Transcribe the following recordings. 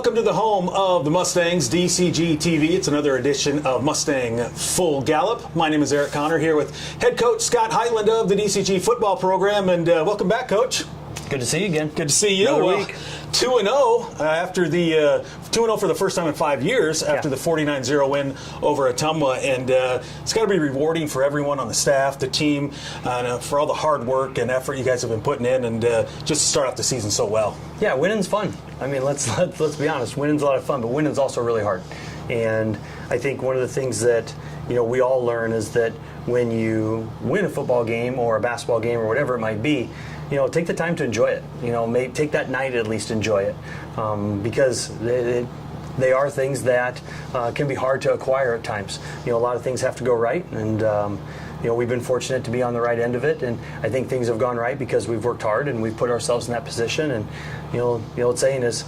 Welcome to the home of the Mustangs, DCG TV. It's another edition of Mustang Full Gallop. My name is Eric Connor, here with head coach Scott Heitland of the DCG football program, and welcome back, Coach. Good to see you again. Good to see you. Another week. 2-0 after the 2-0 for the first time in 5 years after the 49-0 win over Ottumwa, and it's got to be rewarding for everyone on the staff, the team, for all the hard work and effort you guys have been putting in, and just to start off the season so well. Yeah, winning's fun. I mean, let's be honest. Winning's a lot of fun, but winning's also really hard. And I think one of the things that we all learn is that when you win a football game or a basketball game or whatever it might be, take the time to enjoy it. Take that night at least, enjoy it, because they are things that can be hard to acquire at times. A lot of things have to go right, and we've been fortunate to be on the right end of it, and I think things have gone right because we've worked hard and we've put ourselves in that position. And the old saying is,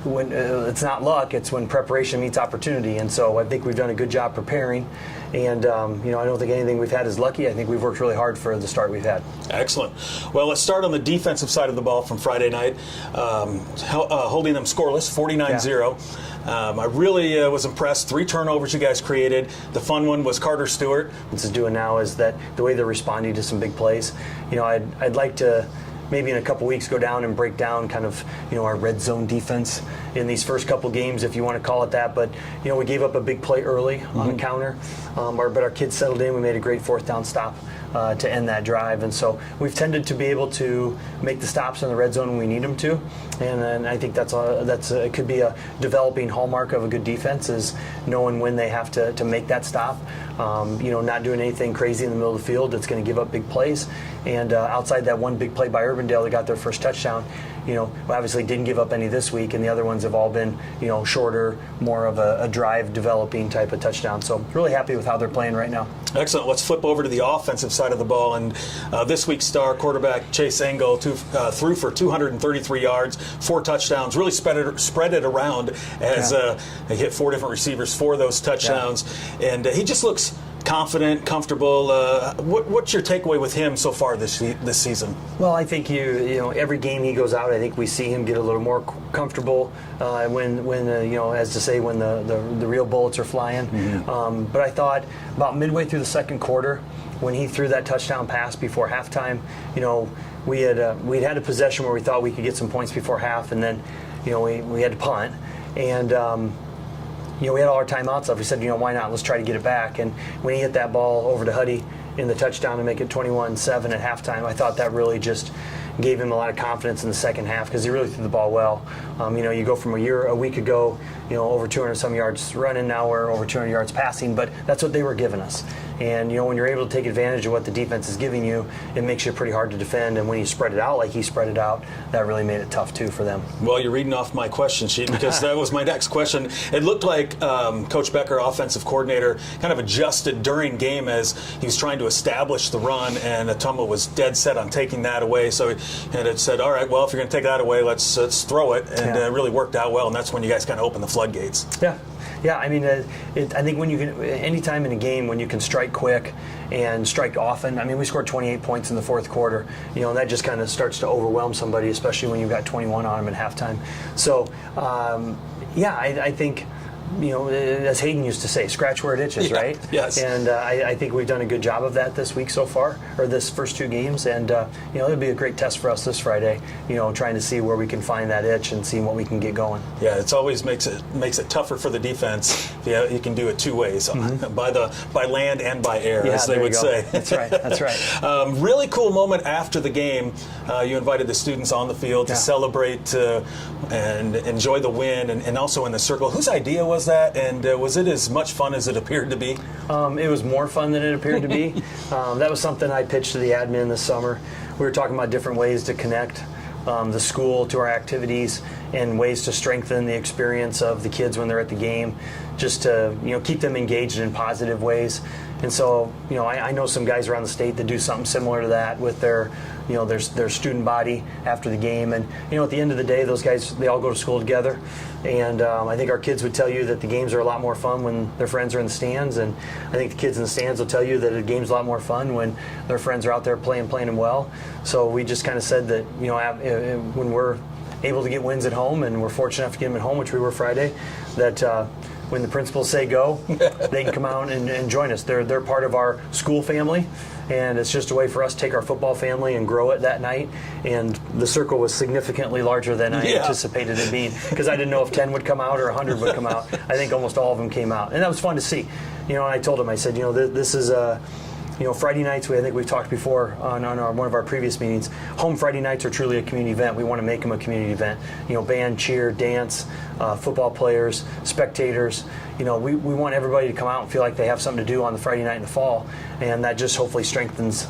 when it's not luck, it's when preparation meets opportunity. And so I think we've done a good job preparing. And, I don't think anything we've had is lucky. I think we've worked really hard for the start we've had. Excellent. Well, let's start on the defensive side of the ball from Friday night, holding them scoreless, 49-0. I really was impressed. 3 turnovers you guys created. The fun one was Carter Stewart. What is doing now is that the way they're responding to some big plays. I'd like to maybe in a couple weeks go down and break down kind of our red zone defense in these first couple games, if you want to call it that. But we gave up a big play early on a counter, but our kids settled in. We made a great 4th down stop to end that drive, and so we've tended to be able to make the stops in the red zone when we need them to. And I think it could be a developing hallmark of a good defense, is knowing when they have to make that stop. Not doing anything crazy in the middle of the field that's going to give up big plays. And outside that one big play by Urbandale that got their first touchdown, we obviously didn't give up any this week, and the other ones have all been, shorter, more of a drive developing type of touchdown. So really happy with how they're playing right now. Excellent. Let's flip over to the offensive side of the ball, and this week's star quarterback Chase Engel threw for 233 yards, 4 touchdowns. Really spread it around as he hit 4 different receivers for those touchdowns, and he just looks confident, comfortable. What's your takeaway with him so far this season? Well, I think every game he goes out, I think we see him get a little more comfortable when as to say, when the real bullets are flying. But I thought about midway through the second quarter, when he threw that touchdown pass before halftime, we'd had a possession where we thought we could get some points before half, and then we had to punt, and we had all our timeouts up. We said, why not? Let's try to get it back. And when he hit that ball over to Huddy in the touchdown to make it 21-7 at halftime, I thought that really just gave him a lot of confidence in the second half, because he really threw the ball well. You go from a week ago, over 200 some yards running, now we're over 200 yards passing, but that's what they were giving us. And when you're able to take advantage of what the defense is giving you, it makes it pretty hard to defend. And when you spread it out like he spread it out, that really made it tough too for them. Well, you're reading off my question sheet, because that was my next question. It looked like Coach Becker, offensive coordinator, kind of adjusted during game as he was trying to establish the run, and Ottumwa was dead set on taking that away. So it said, all right, well, if you're going to take that away, let's throw it, and it really worked out well. And that's when you guys kind of opened the floodgates. Yeah, I mean, I think when you can, anytime in a game when you can strike quick and strike often. I mean, we scored 28 points in the 4th quarter, and that just kind of starts to overwhelm somebody, especially when you've got 21 on them at halftime. So, I think, as Hayden used to say, scratch where it itches, right? Yes. And I think we've done a good job of that this week so far, or this first 2 games. And, it'll be a great test for us this Friday, trying to see where we can find that itch and see what we can get going. Yeah, it always makes it tougher for the defense. Yeah, you can do it 2 ways, by land and by air, as they would say. That's right. Really cool moment after the game. You invited the students on the field to celebrate and enjoy the win, and also in the circle. Whose idea was that, and was it as much fun as it appeared to be? It was more fun than it appeared to be. That was something I pitched to the admin this summer. We were talking about different ways to connect the school to our activities and ways to strengthen the experience of the kids when they're at the game, just to keep them engaged in positive ways. And so, I know some guys around the state that do something similar to that with their student body after the game. And, at the end of the day, those guys, they all go to school together. And I think our kids would tell you that the games are a lot more fun when their friends are in the stands. And I think the kids in the stands will tell you that a game's a lot more fun when their friends are out there playing them well. So we just kind of said that, when we're able to get wins at home, and we're fortunate enough to get them at home, which we were Friday, that when the principals say go, they can come out and join us. They're part of our school family, and it's just a way for us to take our football family and grow it that night. And the circle was significantly larger than I anticipated it being, because I didn't know if 10 would come out or 100 would come out. I think almost all of them came out, and that was fun to see. And I told them, I said, this is Friday nights, I think we've talked before on one of our previous meetings, home Friday nights are truly a community event. We want to make them a community event. Band, cheer, dance, football players, spectators. We want everybody to come out and feel like they have something to do on the Friday night in the fall, and that just hopefully strengthens,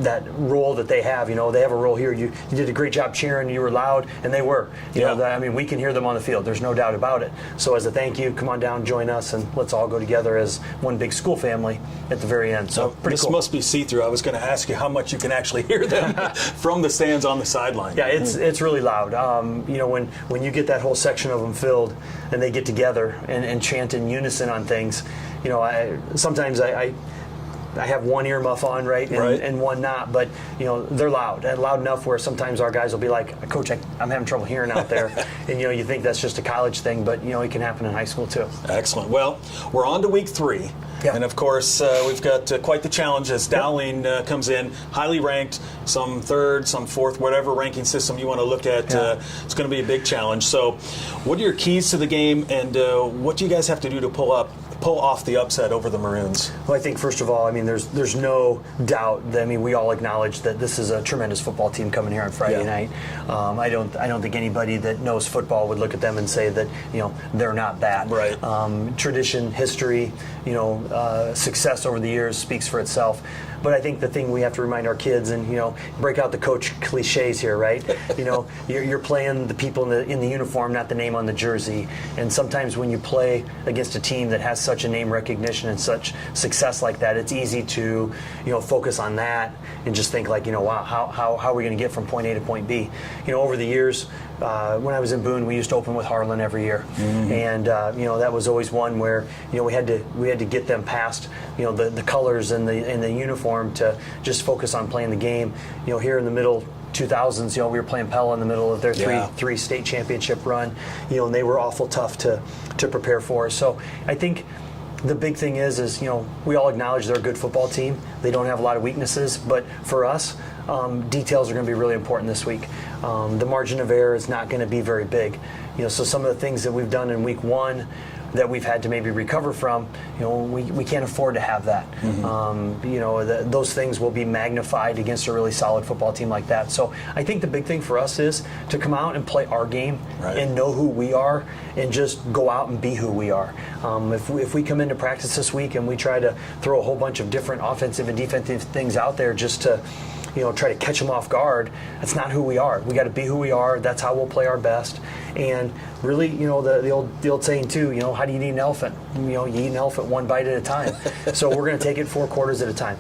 that role that they have. They have a role here. You did a great job cheering. You were loud, and they were. We can hear them on the field. There's no doubt about it. So as a thank you, come on down, join us, and let's all go together as one big school family at the very end. So this cool. Must be see-through. I was going to ask you how much you can actually hear them from the stands on the sideline. Yeah, it's really loud. When you get that whole section of them filled, and they get together and chant in unison on things, sometimes I have one earmuff on, right, and one not, but they're loud enough where sometimes our guys will be like, Coach, I'm having trouble hearing out there, and you think that's just a college thing, but it can happen in high school too. Excellent. Well, we're on to week 3. Yeah. And of course, we've got quite the challenge as Dowling comes in, highly ranked, some third, some fourth, whatever ranking system you want to look at. It's going to be a big challenge. So, what are your keys to the game, and what do you guys have to do to pull off the upset over the Maroons? Well, I think first of all, there's no doubt that we all acknowledge that this is a tremendous football team coming here on Friday night. I don't think anybody that knows football would look at them and say that they're not that. Right. Tradition, history, success over the years speaks for itself. But I think the thing we have to remind our kids, and break out the coach cliches here, right? You're playing the people in the uniform, not the name on the jersey. And sometimes when you play against a team that has such a name recognition and such success like that, it's easy to focus on that and just think like, wow, how are we going to get from point A to point B? Over the years, when I was in Boone, we used to open with Harlan every year, and that was always one where we had to get them past the colors and the uniform to just focus on playing the game. Here in the middle 2000s, we were playing Pella in the middle of their three state championship run, and they were awful tough to prepare for. So I think the big thing is we all acknowledge they're a good football team. They don't have a lot of weaknesses, but for us, details are going to be really important this week. The margin of error is not going to be very big. So some of the things that we've done in week 1 that we've had to maybe recover from, we can't afford to have that. Those things will be magnified against a really solid football team like that. So I think the big thing for us is to come out and play our game and know who we are and just go out and be who we are. If we come into practice this week and we try to throw a whole bunch of different offensive and defensive things out there just to try to catch them off guard, that's not who we are. We got to be who we are. That's how we'll play our best. And really, the old saying too, how do you eat an elephant? You eat an elephant one bite at a time. So we're going to take it 4 quarters at a time.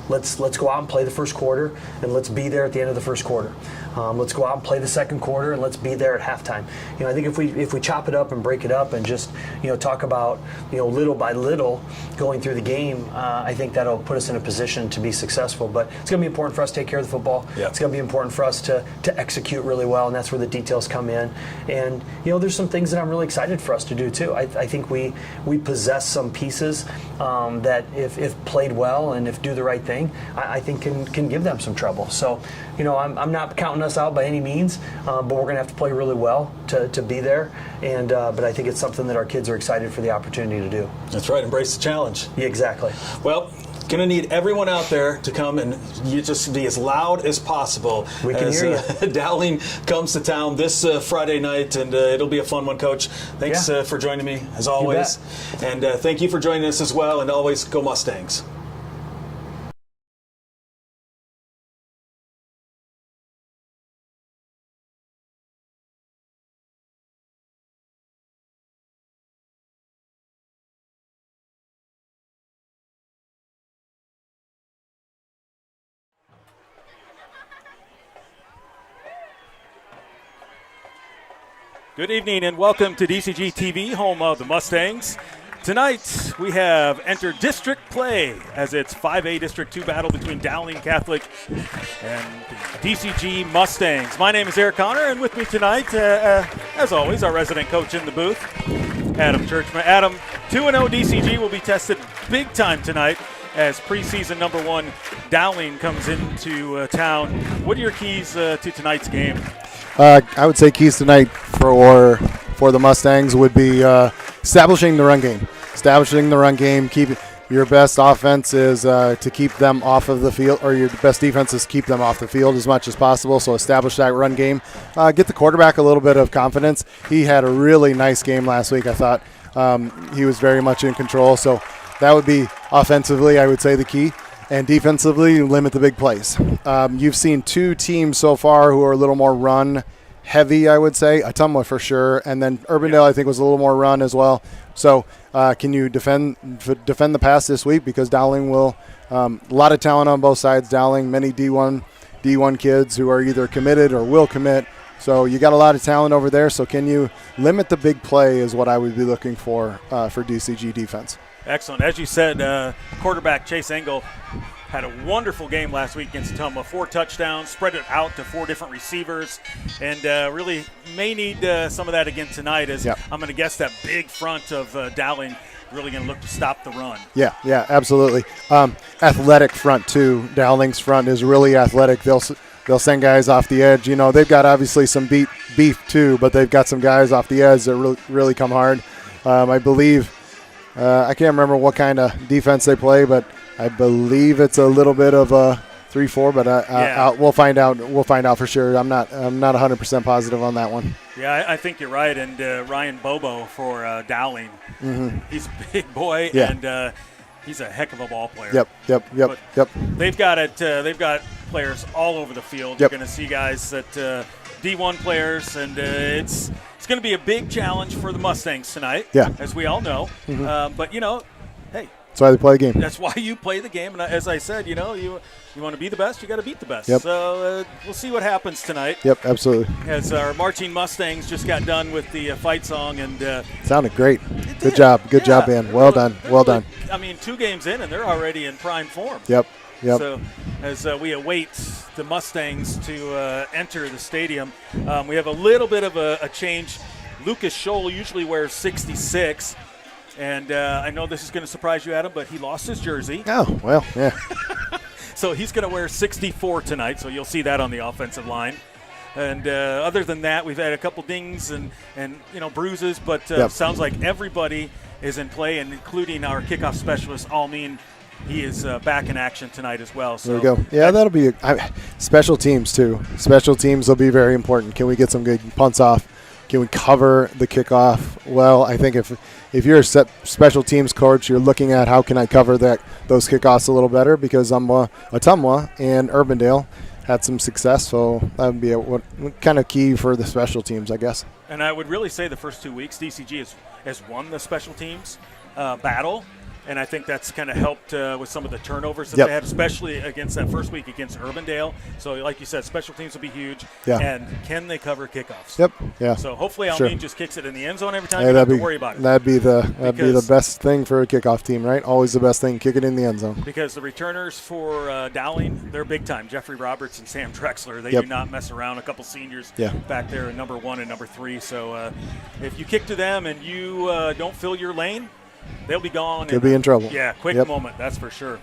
Let's go out and play the first quarter, and let's be there at the end of the first quarter. Let's go out and play the second quarter, and let's be there at halftime. I think if we chop it up and break it up and just talk about little by little going through the game, I think that'll put us in a position to be successful. But it's going to be important for us to take care of the football. Yep. It's going to be important for us to execute really well, and that's where the details come in. And there's some things that I'm really excited for us to do too. I think we possess some pieces that if played well and if do the right thing, I think can give them some trouble. So I'm not counting us out by any means, but we're going to have to play really well to be there. And but I think it's something that our kids are excited for the opportunity to do. That's right. Embrace the challenge. Yeah, exactly. Well, going to need everyone out there to come and you just be as loud as possible. We can hear you. Dowling comes to town this Friday night, and it'll be a fun one, Coach. Thanks for joining me, as always. And thank you for joining us as well, and always go Mustangs. Good evening and welcome to DCG TV, home of the Mustangs. Tonight, we have entered district play as it's 5A District 2 battle between Dowling Catholic and the DCG Mustangs. My name is Eric Connor, and with me tonight, as always, our resident coach in the booth, Adam Churchman. Adam, 2-0 DCG will be tested big time tonight as preseason number 1 Dowling comes into town. What are your keys to tonight's game? I would say keys tonight for the Mustangs would be establishing the run game. Establishing the run game. Keep your best offense is to keep them off of the field, or your best defense is keep them off the field as much as possible. So establish that run game. Get the quarterback a little bit of confidence. He had a really nice game last week. I thought he was very much in control. So that would be offensively, I would say, the key. And defensively, limit the big plays. You've seen 2 teams so far who are a little more run heavy, I would say. Ottumwa for sure, and then Urbandale I think was a little more run as well. So can you defend the pass this week? Because Dowling will a lot of talent on both sides. Dowling, many D1 kids who are either committed or will commit. So you got a lot of talent over there. So can you limit the big play is what I would be looking for DCG defense. Excellent. As you said, quarterback Chase Engel had a wonderful game last week against Ottumwa. 4 touchdowns, spread it out to 4 different receivers, and really may need some of that again tonight as I'm going to guess that big front of Dowling really going to look to stop the run. Yeah, absolutely. Athletic front, too. Dowling's front is really athletic. They'll send guys off the edge. You know, they've got obviously some beef, too, but they've got some guys off the edge that really come hard. I believe I can't remember what kind of defense they play, but I believe it's a little bit of a 3-4, but we'll find out. We'll find out for sure. I'm not 100% positive on that one. Yeah, I think you're right. And Ryan Bobo for Dowling, he's a big boy, and he's a heck of a ball player. Yep. They've got it. They've got players all over the field. You're going to see guys that D1 players, and it's going to be a big challenge for the Mustangs tonight. Yeah, as we all know. But hey. That's why they play the game. That's why you play the game. And as I said, you want to be the best, you got to beat the best. Yep. So we'll see what happens tonight. Yep, absolutely. As our marching Mustangs just got done with the fight song. And sounded great. Good job, Ben. Well done. I mean, 2 games in, and they're already in prime form. Yep. So as we await the Mustangs to enter the stadium, we have a little bit of a change. Lucas Scholl usually wears 66. And I know this is going to surprise you, Adam, but he lost his jersey. Oh, well, yeah. So he's going to wear 64 tonight, so you'll see that on the offensive line. And other than that, we've had a couple dings and bruises, but sounds like everybody is in play, and including our kickoff specialist, Almin. He is back in action tonight as well. So there we go. Yeah, that'll be special teams, too. Special teams will be very important. Can we get some good punts off? Can we cover the kickoff? Well, I think if you're a special teams coach, you're looking at how can I cover those kickoffs a little better, because Ottumwa and Urbandale had some success, so that would be what kind of key for the special teams, I guess. And I would really say the first 2 weeks, DCG has won the special teams battle. And I think that's kind of helped with some of the turnovers that they had, especially against that first week against Urbandale. So, like you said, special teams will be huge. Yeah. And can they cover kickoffs? Yep. Yeah. So hopefully Almin just kicks it in the end zone every time. You don't have to worry about it. That'd be the best thing for a kickoff team, right? Always the best thing, kick it in the end zone. Because the returners for Dowling, they're big time. Jeffrey Roberts and Sam Drexler, they do not mess around. A couple seniors back there in number 1 and number 3. So if you kick to them and you don't fill your lane, they'll be gone. Could be in trouble. Yeah, quick moment, that's for sure.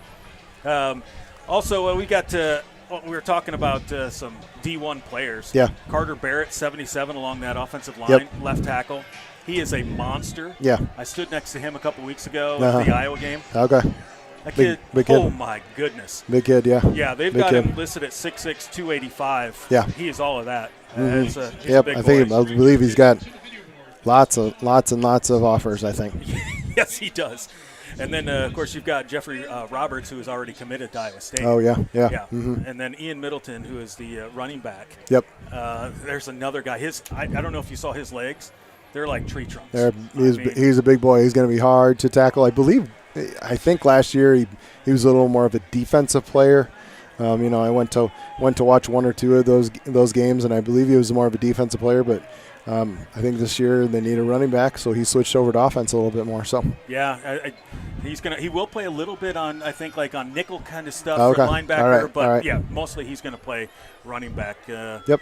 Also, we got we were talking about some D1 players. Yeah. Carter Barrett, 77 along that offensive line, left tackle. He is a monster. Yeah. I stood next to him a couple weeks ago at the Iowa game. Okay. That kid, big kid. Oh, my goodness. Big kid, yeah. Yeah, they've got him listed at 6'6", 285. Yeah. He is all of that. He's a big boy. I believe he's got lots and lots of offers, I think. Yes, he does. And then, of course, you've got Jeffrey Roberts, who is already committed to Iowa State. Oh, yeah. And then Ian Middleton, who is the running back. Yep. There's another guy. I don't know if you saw his legs. They're like tree trunks. He's a big boy. He's going to be hard to tackle. I think last year he was a little more of a defensive player. I went to watch one or two of those games, and I believe he was more of a defensive player, but I think this year they need a running back, so he switched over to offense a little bit more. So yeah, he will play a little bit on, I think, like on nickel kind of stuff okay. for linebacker, All right. yeah, mostly he's going to play running back. Yep.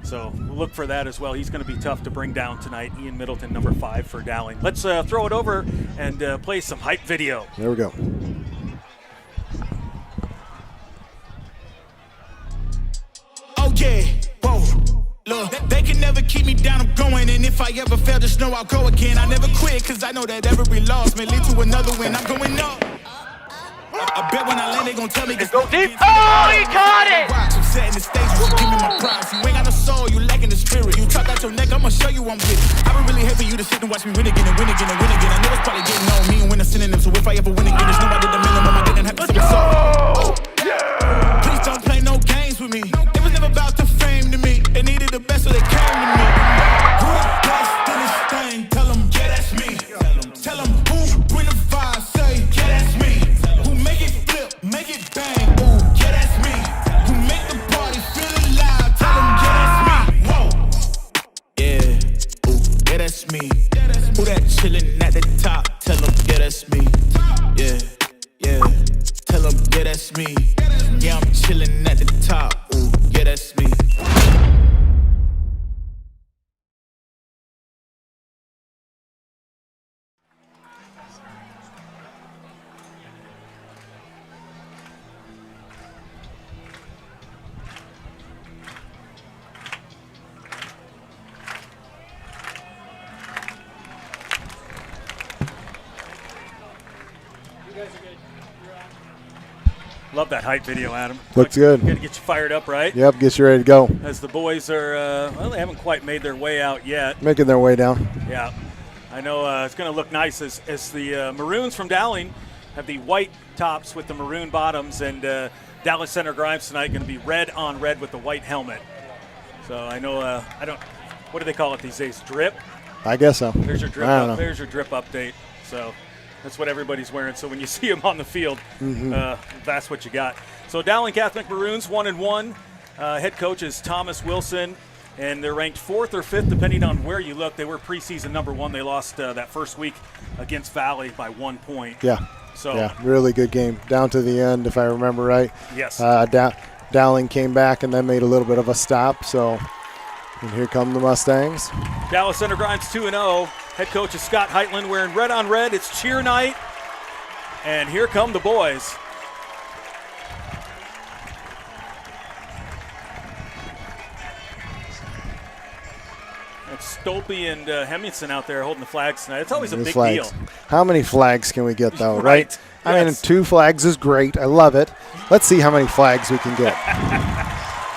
So we'll look for that as well. He's going to be tough to bring down tonight. Ian Middleton, number 5 for Dowling. Let's throw it over and play some hype video. There we go. Oh yeah, whoa. Look, they can never keep me down, I'm going. And if I ever fail, just know I'll go again. I never quit, cause I know that every loss may lead to another win. I'm going up. I bet when I land, they gon' tell me. Go deep. Oh, he caught it! I'm setting the stage, you give me my props. You ain't got no soul, you lacking the spirit. You talk out your neck, I'ma show you I'm with it. I would really hate for you to sit and watch me win again and win again and win again. I know it's probably getting on me and win a synonym. So if I ever win again, just know I did the minimum. I didn't have to say so. Oh, yeah. Please don't play no games with me. It was never about the fame to me. They needed the best, so they came to me. Who the best in this thing? Tell them, yeah, that's me. Tell them who bring the vibe, say, yeah, that's me. Who make it flip, make it bang, ooh, yeah, that's me. Who make the party feel alive, tell them, yeah, that's me. Whoa, yeah, ooh, yeah, that's me. Who that chillin' at the top, tell them, yeah, that's me. Yeah, yeah, tell them, yeah, that's me. Yeah, I'm chillin' at the top, ooh, yeah, that's me. Love that hype video, Adam. Looks good. Got to get you fired up, right? Yep, get you ready to go. As the boys are, they haven't quite made their way out yet. Making their way down. Yeah. I know it's going to look nice as the Maroons from Dowling have the white tops with the maroon bottoms, and Dallas Center Grimes tonight going to be red on red with the white helmet. So I know, what do they call it these days? Drip? I guess so. There's your drip. I don't know. There's your drip update. So that's what everybody's wearing. So when you see them on the field, that's what you got. So Dowling Catholic Maroons 1-1. Head coach is Thomas Wilson, and they're ranked 4th or 5th depending on where you look. They were preseason number 1. They lost that first week against Valley by 1 point. Yeah. So yeah, really good game down to the end, if I remember right. Yes. Dowling came back and then made a little bit of a stop. So, and here come the Mustangs. Dallas Center Grimes 2-0. Head coach is Scott Heitland wearing red on red. It's cheer night. And here come the boys. It's Stolpe and Hemmingson out there holding the flags tonight. It's always a big flags. deal. How many flags can we get, though, right? I mean, Yes. 2 flags is great. I love it. Let's see how many flags we can get.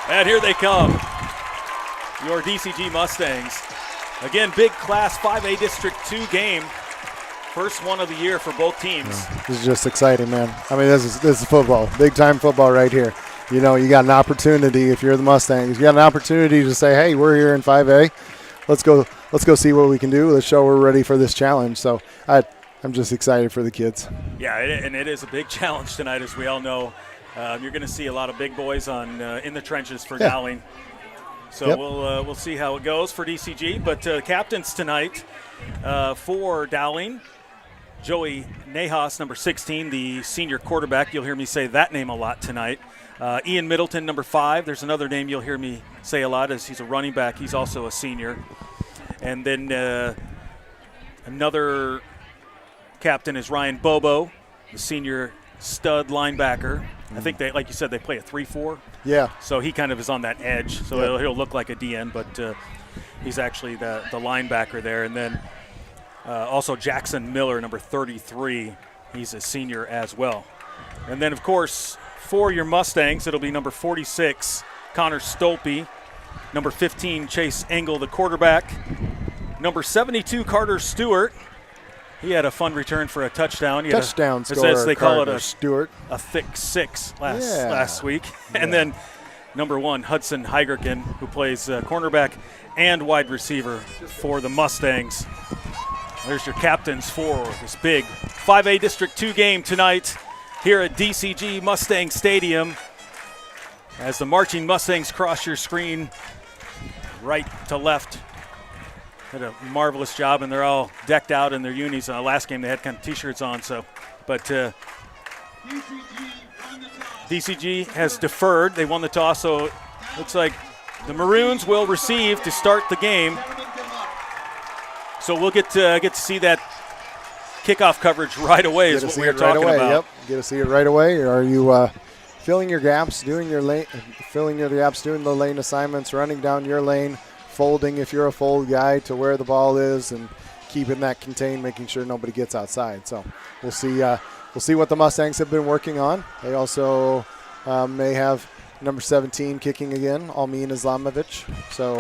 And here they come. Your DCG Mustangs. Again, big Class 5A District 2 game. First one of the year for both teams. This is just exciting, man. I mean, this is football, big-time football right here. You know, you got an opportunity if you're the Mustangs. You got an opportunity to say, hey, we're here in 5A. Let's go see what we can do. Let's show we're ready for this challenge. So I'm just excited for the kids. Yeah, and it is a big challenge tonight, as we all know. You're going to see a lot of big boys in the trenches for Dowling. So we'll see how it goes for DCG. But captains tonight for Dowling, Joey Nahas, number 16, the senior quarterback. You'll hear me say that name a lot tonight. Ian Middleton, number 5. There's another name you'll hear me say a lot as he's a running back. He's also a senior. And then another captain is Ryan Bobo, the senior stud linebacker. I think they, like you said, they play a 3-4. Yeah. So he kind of is on that edge. So he'll look like a DN, but he's actually the linebacker there. And then also Jackson Miller, number 33. He's a senior as well. And then, of course, for your Mustangs, it'll be number 46, Connor Stolpe. Number 15, Chase Engel, the quarterback. Number 72, Carter Stewart. He had a fun return for a touchdown. He Touchdown had scorer, they call Carter it Stewart. a thick 6 last week. And then number 1, Hudson Heigerken, who plays cornerback and wide receiver for the Mustangs. There's your captains for this big 5A District 2 game tonight here at DCG Mustang Stadium. as the marching Mustangs cross your screen right to left. Had a marvelous job, and they're all decked out in their unis. Last game they had kind of T-shirts on, but DCG has deferred. They won the toss, so looks like the Maroons will receive to start the game. So we'll get to see that kickoff coverage right away is what we are talking about. Yep, get to see it right away. Are you filling your gaps, doing the lane assignments, running down your lane, folding if you're a fold guy to where the ball is, and keeping that contained, making sure nobody gets outside. So we'll see what the Mustangs have been working on. They also may have number 17 kicking again, Almin Islamovic. So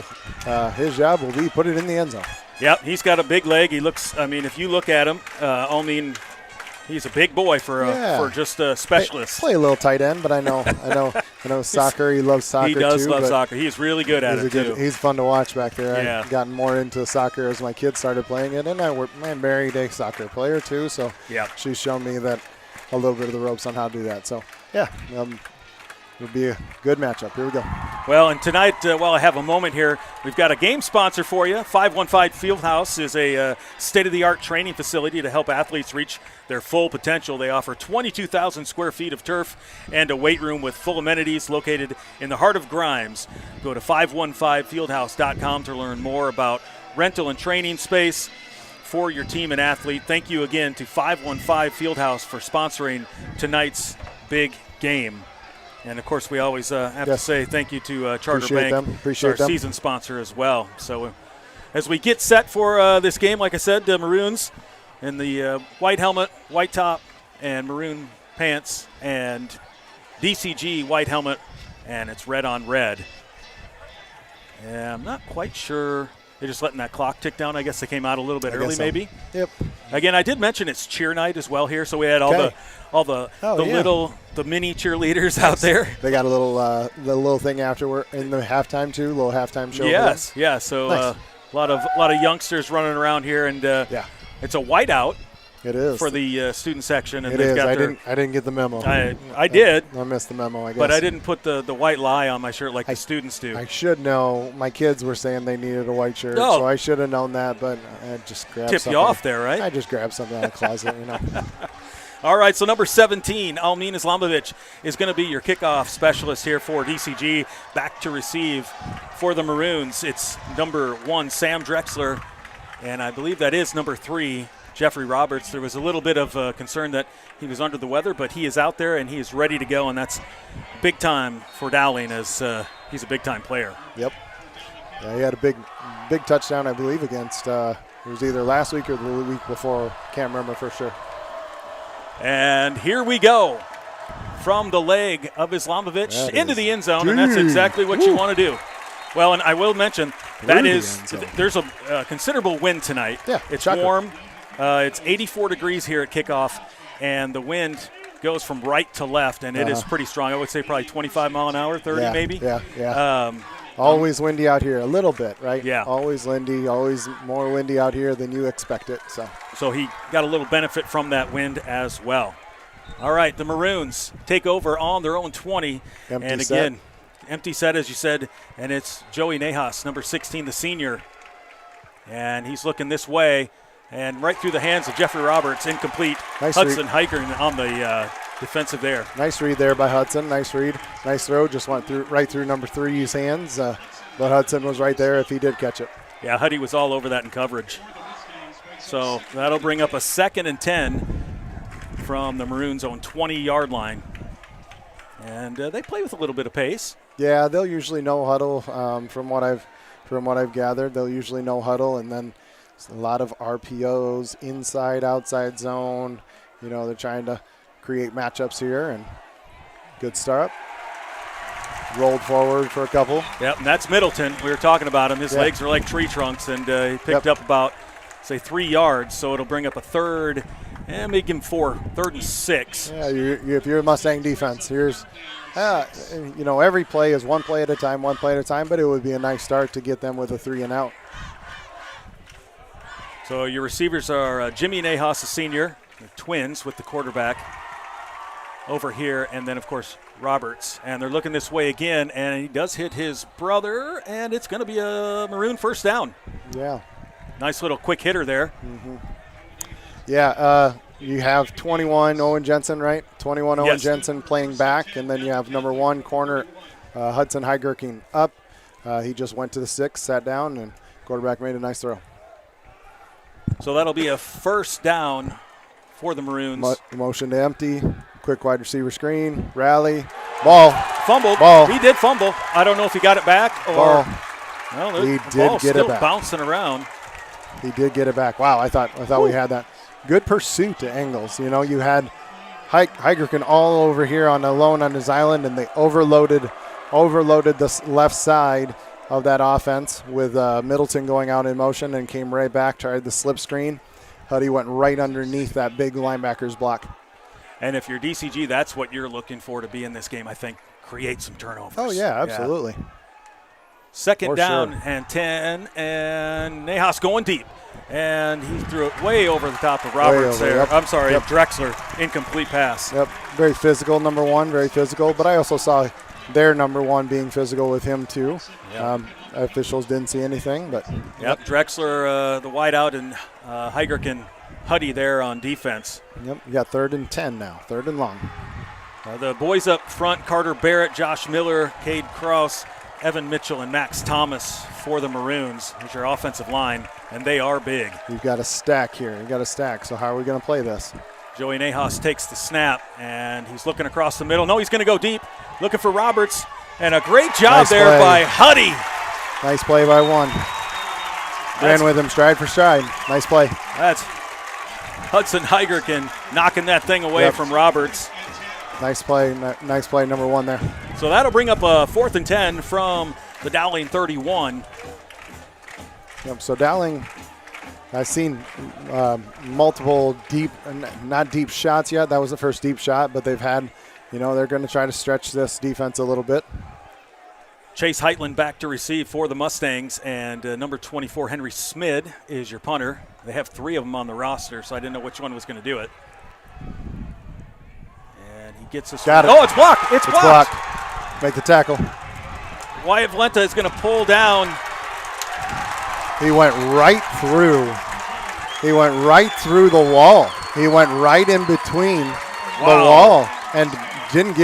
his job will be put it in the end zone. Yep, he's got a big leg. He looks, if you look at him, Almin, he's a big boy for just a specialist. Play a little tight end, but I know soccer. He loves soccer too. He does love soccer. He's really good at it too. He's fun to watch back there. Yeah. I've gotten more into soccer as my kids started playing it, and I married a soccer player too, so she's shown me that a little bit of the ropes on how to do that. So it'll be a good matchup. Here we go. Well, and tonight, while I have a moment here, we've got a game sponsor for you. 515 Fieldhouse is a state-of-the-art training facility to help athletes reach their full potential. They offer 22,000 square feet of turf and a weight room with full amenities located in the heart of Grimes. Go to 515fieldhouse.com to learn more about rental and training space for your team and athlete. Thank you again to 515 Fieldhouse for sponsoring tonight's big game. And, of course, we always have to say thank you to Charter Bank, our season sponsor as well. So as we get set for this game, like I said, the Maroons in the white helmet, white top, and maroon pants, and DCG white helmet, and it's red on red. And I'm not quite sure. They're just letting that clock tick down. I guess they came out a little bit early, maybe. Yep. Again, I did mention it's cheer night as well here, so we had the mini cheerleaders out there. They got a little the little thing afterward in the halftime too, little halftime show. Yes, yeah. So nice. A lot of youngsters running around here, and it's a whiteout. It is for the student section, and it they've is. got I didn't get the memo. I did. I missed the memo. I guess, but I didn't put the white lie on my shirt like the students do. I should know. My kids were saying they needed a white shirt, so I should have known that. But I just grabbed. Tipped you off there, right? I just grabbed something out of the closet, All right, so number 17, Almin Islamovic, is going to be your kickoff specialist here for DCG. Back to receive for the Maroons. It's number 1, Sam Drexler, and I believe that is number 3, Jeffrey Roberts. There was a little bit of concern that he was under the weather, but he is out there and he is ready to go, and that's big time for Dowling as he's a big-time player. Yep. Yeah, he had a big touchdown, I believe, against it was either last week or the week before. Can't remember for sure. And here we go from the leg of Islamovic into the end zone, and that's exactly what you want to do. Well, and I will mention there's a considerable wind tonight. Yeah, it's warm. It's 84 degrees here at kickoff, and the wind goes from right to left, and it is pretty strong. I would say probably 25 mile an hour, 30 maybe. Yeah. Always windy out here, a little bit, right? Yeah. Always windy, always more windy out here than you expect it. So he got a little benefit from that wind as well. All right, the Maroons take over on their own 20. Empty set, as you said, and it's Joey Nahas, number 16, the senior. And he's looking this way, and right through the hands of Jeffrey Roberts, incomplete. Nice Hudson Hiker on the defensive there. Nice read there by Hudson. Nice read. Nice throw. Just went right through number 3's hands. But Hudson was right there if he did catch it. Yeah, Huddy was all over that in coverage. So that'll bring up a 2nd and 10 from the Maroons' own 20-yard line. And they play with a little bit of pace. Yeah, they'll usually know huddle. From what I've gathered, they'll usually know huddle, and then a lot of RPOs, inside, outside zone. They're trying to create matchups here, and good start. Rolled forward for a couple. Yep, and that's Middleton. We were talking about him. His legs are like tree trunks, and he picked up about, 3 yards, so it'll bring up a 3rd, and make him 4, 3rd and 6. Yeah, if you're a Mustang defense, here's, every play is one play at a time, but it would be a nice start to get them with a 3 and out. So your receivers are Jimmy Nahas, a senior, the twins with the quarterback. over here, and then, of course, Roberts. And they're looking this way again, and he does hit his brother, and it's going to be a Maroon first down. Yeah. Nice little quick hitter there. Yeah, you have 21 Owen Jensen, right? 21 Owen Yes. Jensen playing back, and then you have number 1 corner Hudson Heigerking up. He just went to the 6, sat down, and quarterback made a nice throw. So that'll be a first down for the Maroons. Motion to empty, quick wide receiver screen, rally, ball. Fumbled. Ball. He did fumble. I don't know if he got it back or Ball. well, He the did ball's get it still back. bouncing around. He did get it back. Wow, I thought we had that. Good pursuit to Engels. You know, you had Heigerken all over here alone on his island, and they overloaded the left side of that offense with Middleton going out in motion and came right back, tried the slip screen. Huddy went right underneath that big linebacker's block. And if you're DCG, that's what you're looking for to be in this game, I think. Create some turnovers. Oh, yeah, absolutely. Second For down sure. and 10, and Nahas going deep. And he threw it way over the top of Roberts over, there. yep. I'm sorry, Yep. Drexler. Incomplete pass. Yep, very physical, number 1, very physical. But I also saw their number 1 being physical with him, too. Yep. Officials didn't see anything, but Yep, Drexler, the wideout, and Heigerken Huddy there on defense. yep, you got 3rd and 10 now, 3rd and long. The boys up front, Carter Barrett, Josh Miller, Cade Kraus, Evan Mitchell, and Max Thomas for the Maroons. There's your offensive line, and they are big. You've got a stack here. You've got a stack. So how are we going to play this? Joey Nahas takes the snap, and he's looking across the middle. No, he's going to go deep, looking for Roberts. And a great job Nice there play. by Huddy. Nice play by 1. Ran with him stride for stride. Nice play. That's Hudson Heigerken knocking that thing away Yep. from Roberts. Nice play. Nice play, number 1 there. So that'll bring up a 4th and 10 from the Dowling 31. Yep. So Dowling, I've seen multiple deep, not deep shots yet. That was the first deep shot, but they've had, they're going to try to stretch this defense a little bit. Chase Heitland back to receive for the Mustangs, and number 24, Henry Smid, is your punter. They have 3 of them on the roster, so I didn't know which one was going to do it. And he gets this. Got it. Oh, it's blocked. It's blocked. Make the tackle. Wyatt Valenta is going to pull down. He went right through. He went right through the wall. He went right in between the wall and didn't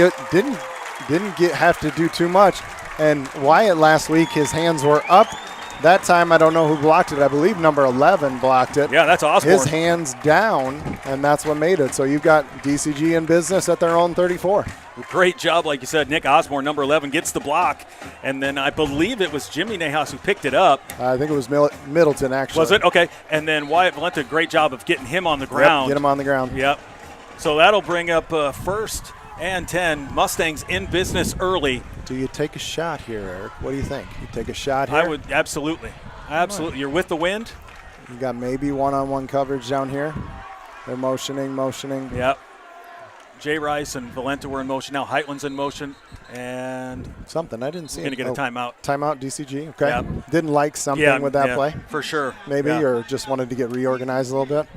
have to do too much. And Wyatt last week, his hands were up. That time, I don't know who blocked it. I believe number 11 blocked it. Yeah, that's Osborne. His hands down, and that's what made it. So you've got DCG in business at their own 34. Great job, like you said. Nick Osborne, number 11, gets the block. And then I believe it was Jimmy Nahas who picked it up. I think it was Middleton, actually. Was it? Okay. And then Wyatt Valenta, great job of getting him on the ground. Yep, get him on the ground. Yep. So that'll bring up 1st and 10. Mustangs in business early. Do you take a shot here, Eric? What do you think? You take a shot here? I would, absolutely. Absolutely. You're with the wind? You got maybe one-on-one coverage down here. They're motioning. Yep. Jay Rice and Valenta were in motion. Now Heitland's in motion. And something. I didn't see going to get a timeout. Timeout, DCG. Okay. Yep. Didn't like something with that play? For sure. Maybe, Yeah. or just wanted to get reorganized a little bit?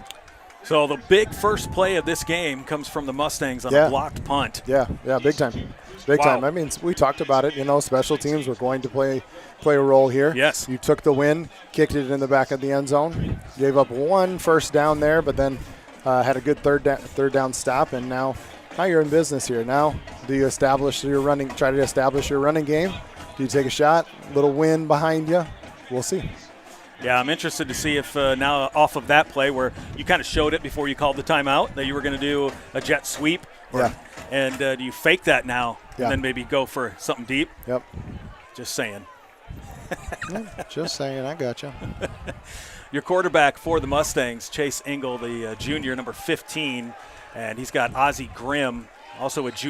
So the big first play of this game comes from the Mustangs on a blocked punt. Yeah, big time. Big time. I mean, we talked about it. Special teams were going to play a role here. Yes. You took the win, kicked it in the back of the end zone, gave up 1 first down there, but then had a good third down stop, and now you're in business here. Now, do you try to establish your running game? Do you take a shot? Little wind behind you? We'll see. Yeah, I'm interested to see if now off of that play where you kind of showed it before you called the timeout that you were going to do a jet sweep. And do you fake that now and then maybe go for something deep? Yep. Just saying. Just saying. I got you. Your quarterback for the Mustangs, Chase Engel, the junior, number 15, and he's got Ozzie Grimm, also a junior.